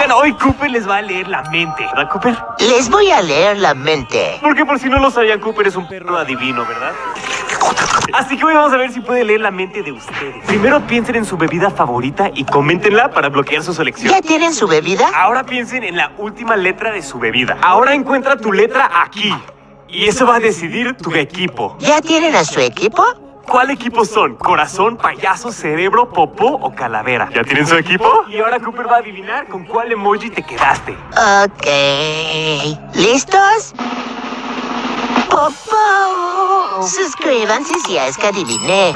Oigan, hoy Cooper les va a leer la mente, ¿verdad, Cooper? Les voy a leer la mente. Porque por si no lo sabían, Cooper es un perro adivino, ¿verdad? Así que hoy vamos a ver si puede leer la mente de ustedes. Primero piensen en su bebida favorita y coméntenla para bloquear su selección. ¿Ya tienen su bebida? Ahora piensen en la última letra de su bebida. Ahora encuentra tu letra aquí. Y eso va a decidir tu equipo. ¿Ya tienen a su equipo? ¿Cuál equipo son? ¿Corazón, payaso, cerebro, popó o calavera? ¿Ya tienen su equipo? Y ahora Cooper va a adivinar con cuál emoji te quedaste. Ok. ¿Listos? Popó. Suscríbanse si es que adiviné.